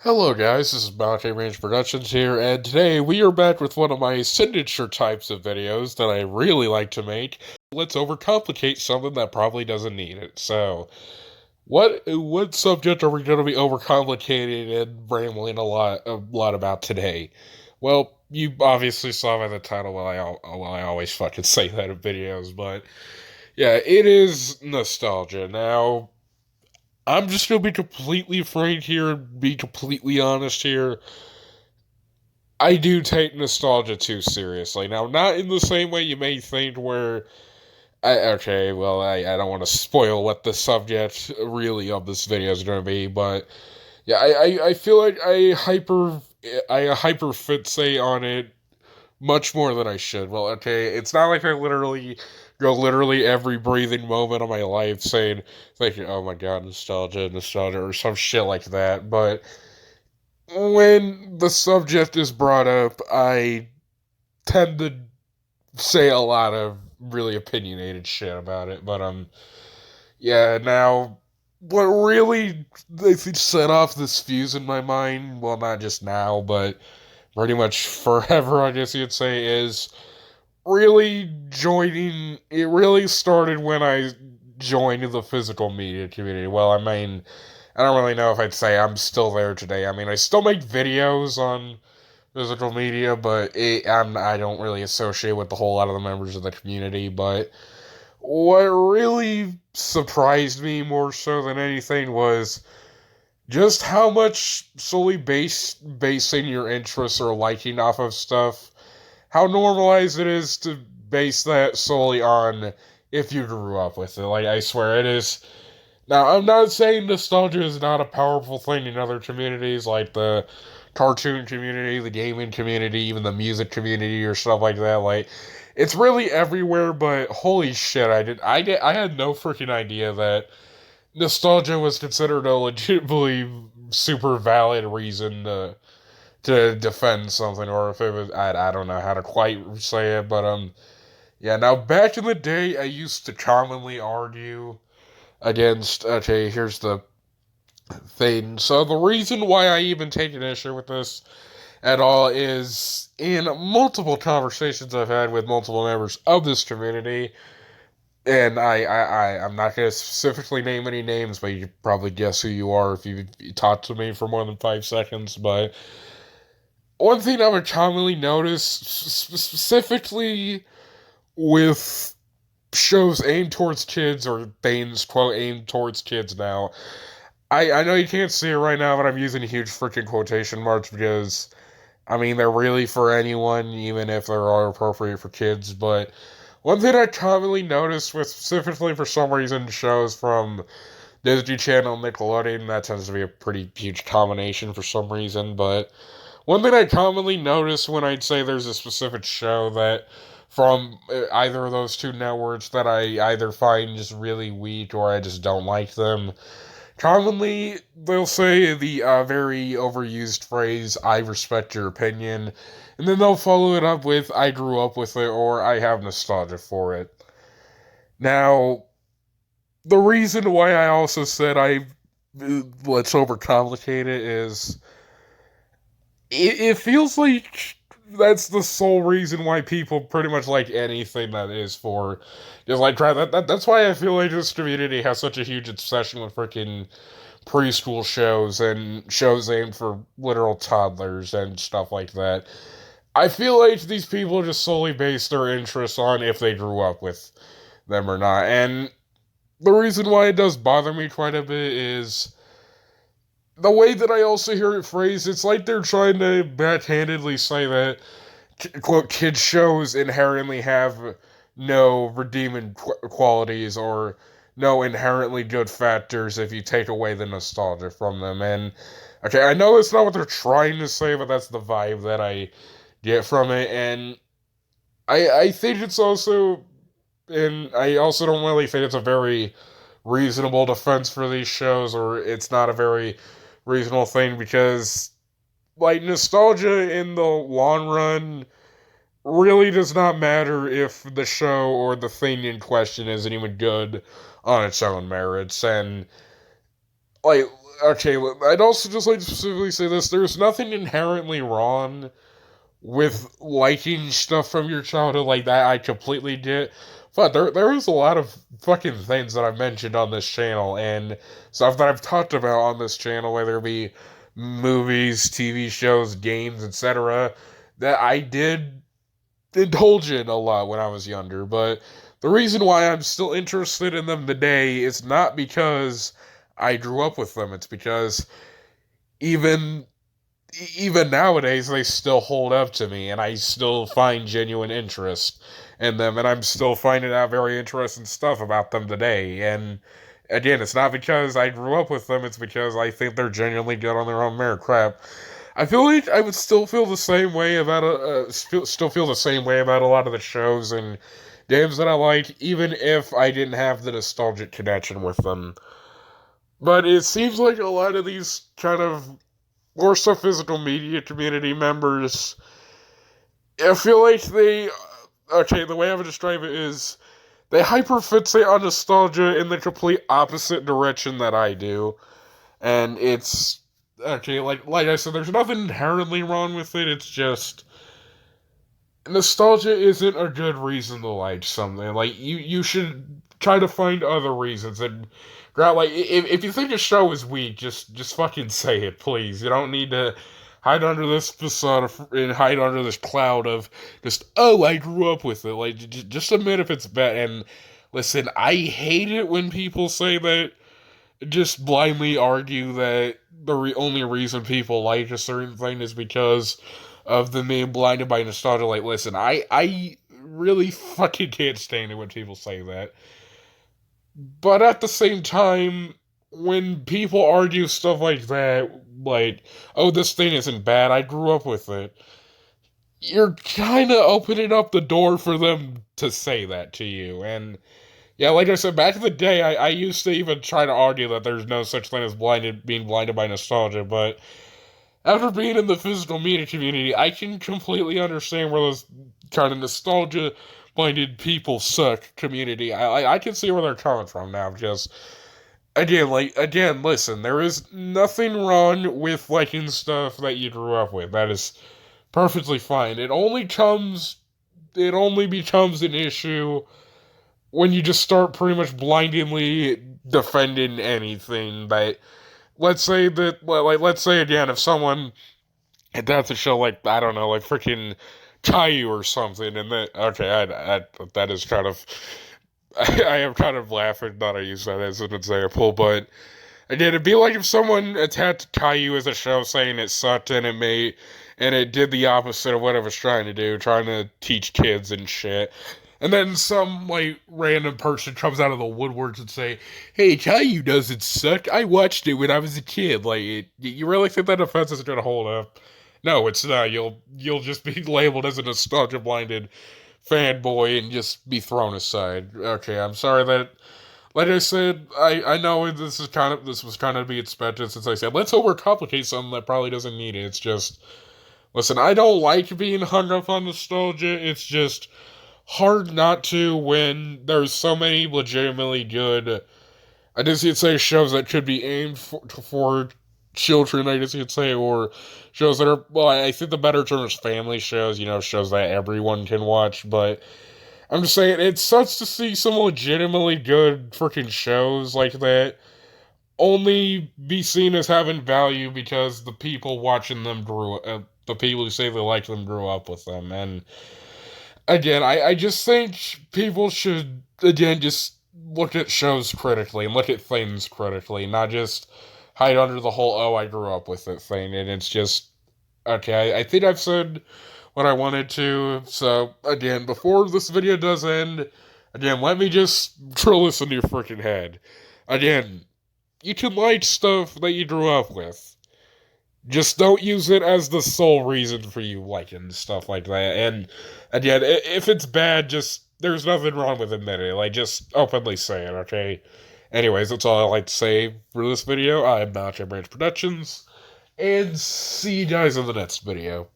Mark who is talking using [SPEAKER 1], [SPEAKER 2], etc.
[SPEAKER 1] Hello guys, this is Malachi Range Productions here, and today we are back with one of my signature types of videos that I really like to make. Let's overcomplicate something that probably doesn't need it. So, what subject are we going to be overcomplicating and rambling a lot about today? Well, you obviously saw by the title. I always fucking say that in videos, but yeah, it is nostalgia. Now, I'm just gonna be completely frank here, be completely honest here. I do take nostalgia too seriously. Now, not in the same way you may think, where I don't want to spoil what the subject really of this video is going to be, but yeah, I feel like I hyper fixate on it much more than I should. Well, okay, it's not like I literally go literally every breathing moment of my life thinking, oh my god, nostalgia, nostalgia, or some shit like that, but when the subject is brought up, I tend to say a lot of really opinionated shit about it. But yeah. Now, what really I think set off this fuse in my mind, well, not just now, but pretty much forever, I guess you'd say, is really joining. It really started when I joined the physical media community. Well, I mean, I don't really know if I'd say I'm still there today. I mean, I still make videos on physical media, but I don't really associate with a whole lot of the members of the community. But what really surprised me more so than anything was just how much solely basing your interests or liking off of stuff, how normalized it is to base that solely on if you grew up with it. Like, I swear it is. Now, I'm not saying nostalgia is not a powerful thing in other communities, like the cartoon community, the gaming community, even the music community, or stuff like that. Like, it's really everywhere. But holy shit, I had no freaking idea that nostalgia was considered a legitimately super valid reason to defend something, or if it was, I don't know how to quite say it, but yeah. Now, back in the day, I used to commonly argue against. Okay, here's the thing. So the reason why I even take an issue with this at all is in multiple conversations I've had with multiple members of this community, and I'm not going to specifically name any names, but you probably guess who you are if you talked to me for more than 5 seconds. But one thing I would commonly notice, specifically with shows aimed towards kids, or things quote aimed towards kids now, I know you can't see it right now, but I'm using huge freaking quotation marks because, I mean, they're really for anyone, even if they're all appropriate for kids. But one thing I commonly notice with, specifically for some reason, shows from Disney Channel, Nickelodeon, that tends to be a pretty huge combination for some reason. But one thing I commonly notice when I'd say there's a specific show that from either of those two networks that I either find just really weak or I just don't like them. Commonly, they'll say the very overused phrase, I respect your opinion, and then they'll follow it up with, I grew up with it, or I have nostalgia for it. Now, the reason why I also said let's overcomplicate it is, it feels like that's the sole reason why people pretty much like anything that is for just like try that's why I feel like this community has such a huge obsession with freaking preschool shows and shows aimed for literal toddlers and stuff like that. I feel like these people just solely base their interests on if they grew up with them or not. And the reason why it does bother me quite a bit is the way that I also hear it phrased. It's like they're trying to backhandedly say that, quote, kids shows inherently have no redeeming qualities or no inherently good factors if you take away the nostalgia from them. And okay, I know that's not what they're trying to say, but that's the vibe that I get from it. And I think it's also, and I also don't really think it's a very reasonable defense for these shows, or it's not a very reasonable thing, because like nostalgia in the long run really does not matter if the show or the thing in question isn't even good on its own merits. And like, Okay, I'd also just like to specifically say this. There's nothing inherently wrong with liking stuff from your childhood like that. I completely get. But there is a lot of fucking things that I've mentioned on this channel and stuff that I've talked about on this channel, whether it be movies, TV shows, games, etc., that I did indulge in a lot when I was younger. But the reason why I'm still interested in them today is not because I grew up with them. It's because even even nowadays they still hold up to me and I still find genuine interest in them and I'm still finding out very interesting stuff about them today. And again, it's not because I grew up with them, it's because I think they're genuinely good on their own merit. Crap. I feel like I would still feel the same way about still feel the same way about a lot of the shows and games that I like, even if I didn't have the nostalgic connection with them. But it seems like a lot of these kind of more so physical media community members, I feel like they, okay, the way I would describe it is they hyperfixate on nostalgia in the complete opposite direction that I do. And it's, okay, like I said, there's nothing inherently wrong with it, it's just, nostalgia isn't a good reason to like something. Like, you should try to find other reasons, and like, if you think a show is weak, just fucking say it, please. You don't need to hide under this facade and hide under this cloud of just, oh, I grew up with it. Like, just admit if it's bad. And listen, I hate it when people say that, just blindly argue that the only reason people like a certain thing is because of them being blinded by nostalgia. Like, listen, I really fucking can't stand it when people say that. But at the same time, when people argue stuff like that, like, oh, this thing isn't bad, I grew up with it, you're kind of opening up the door for them to say that to you. And yeah, like I said, back in the day, I used to even try to argue that there's no such thing as being blinded by nostalgia, but after being in the physical media community, I can completely understand where those kind of nostalgia minded people suck community. I can see where they're coming from now. Just again, listen, there is nothing wrong with liking stuff that you grew up with. That is perfectly fine. It only becomes an issue when you just start pretty much blindly defending anything that, let's say again, if someone that's a show like, I don't know, like freaking Caillou or something, and that, okay, that is kind of, I am kind of laughing that I use that as an example, but again, it'd be like if someone attacked Caillou as a show saying it sucked and it did the opposite of what it was trying to do, trying to teach kids and shit. And then some, like, random person comes out of the woodworks and say, hey, Caillou doesn't suck. I watched it when I was a kid. Like, you really think that offense is going to hold up? No, it's not. You'll just be labeled as a nostalgia-blinded fanboy and just be thrown aside. Okay, I'm sorry that, like I said, I know this was kind of to be expected since I said, let's overcomplicate something that probably doesn't need it. It's just, listen, I don't like being hung up on nostalgia. It's just hard not to when there's so many legitimately good, I guess you'd say, shows that could be aimed for children, I guess you'd say, or shows that are, well, I think the better term is family shows, shows that everyone can watch, but I'm just saying, it sucks to see some legitimately good freaking shows like that only be seen as having value because the people watching them the people who say they like them grew up with them. And again, I just think people should, again, just look at shows critically and look at things critically, not just hide under the whole, oh, I grew up with it thing. And it's just, okay, I think I've said what I wanted to. So, again, before this video does end, again, let me just drill this into your freaking head. Again, you can like stuff that you grew up with. Just don't use it as the sole reason for you liking stuff like that. And again, if it's bad, there's nothing wrong with admitting it. Like, just openly say it, okay? Anyways, that's all I'd like to say for this video. I'm Malachi Branch Productions, and see you guys in the next video.